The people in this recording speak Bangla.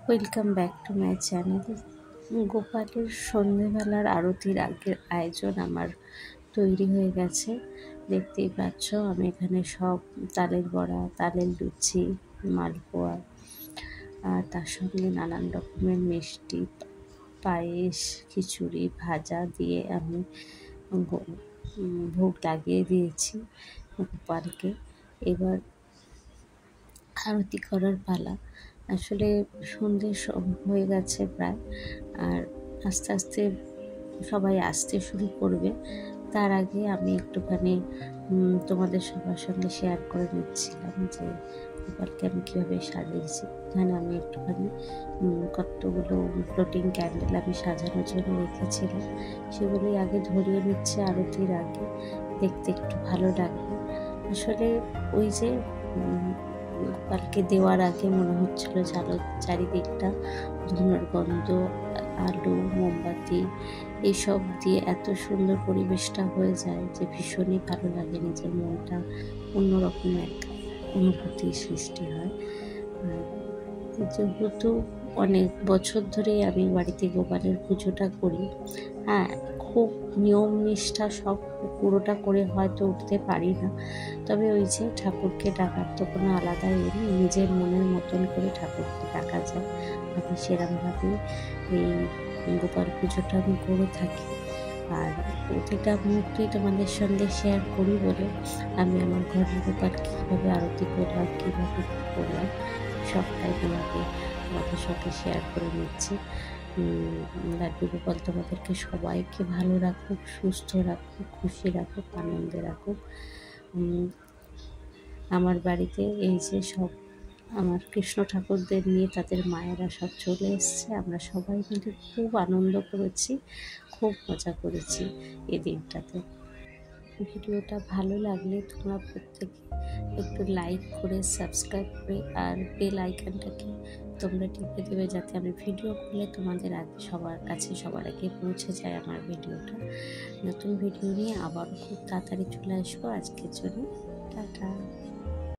Welcome back to my channel. গোপালের সন্ধেবেলার আরতির আগের আয়োজন আমার তৈরি হয়ে গেছে। দেখতেই পাচ্ছ আমি এখানে সব তালের বড়া, তালের লুচি, মালপোয়া আর তার সঙ্গে নানান রকমের মিষ্টি, পায়েস, খিচুড়ি, ভাজা দিয়ে আমি ভোগ লাগিয়ে দিয়েছি গোপালকে। এবার আরতি করার পালা। আসলে সন্ধে হয়ে গেছে প্রায়, আর আস্তে আস্তে সবাই আসতে শুরু করবে। তার আগে আমি একটুখানি তোমাদের সবার সঙ্গে শেয়ার করে নিচ্ছিলাম যে গোপালকে আমি কীভাবে সাজিয়েছি। এখানে আমি একটুখানি কতগুলো ফ্লোটিং ক্যান্ডেল আমি সাজানোর জন্য রেখেছিলাম, সেগুলোই আগে ধরিয়ে নিচ্ছে আরতির আগে, দেখতে একটু ভালো লাগবে। আসলে ওই যে গোপালকে দেওয়ার আগে মনে হচ্ছিল চারিদিকটা ধুনোর গন্ধ, আলো, মোমবাতি এইসব দিয়ে এত সুন্দর পরিবেশটা হয়ে যায় যে ভীষণই ভালো লাগে। নিজের মনটা অন্যরকম এক অনুভূতির সৃষ্টি হয়। যেহেতু অনেক বছর ধরেই আমি বাড়িতে গোপালের পুজোটা করি, হ্যাঁ, খুব নিয়ম নিষ্ঠা সব পুরোটা করে হয়তো উঠতে পারি না, তবে ওই যে ঠাকুরকে ডাকার তো কোনো আলাদা নিজের মনের মতন করে ঠাকুরকে ডাকা যায়। আমি সেরকমভাবে এই গোপাল পুজোটা আমি করে থাকি। আর প্রতিটা মুহূর্তেই তোমাদের সঙ্গে শেয়ার করি বলে আমি আমার ঘরের গোপাল কীভাবে আরতি করলাম, কীভাবে করলাম, সবটাই তোমাদের সাথে শেয়ার করে নিচ্ছি। লাড্ডু গোপাল তোমাদেরকে সবাইকে ভালো রাখুক, সুস্থ রাখুক, খুশি রাখুক, আনন্দে রাখুক। আমার বাড়িতে এই যে সব আমার কৃষ্ণ ঠাকুরদের নিয়ে তাদের মায়েরা সব চলে এসছে। আমরা সবাই মিলে খুব আনন্দ করেছি, খুব মজা করেছি এই দিনটাতে। ভিডিওটা ভালো লাগলে তোমরা প্রত্যেকে একটু লাইক করে, সাবস্ক্রাইব করে আর বেল আইকনটাকে তোমরা টিপে দেবে, যাতে আমি ভিডিও করলে তোমাদের আগে সবার কাছে সবার আগে পৌঁছে যায় আমার ভিডিওটা। নতুন ভিডিও নিয়ে আবার খুব তাড়াতাড়ি চলে আসবো। আজকের জন্য টাটা।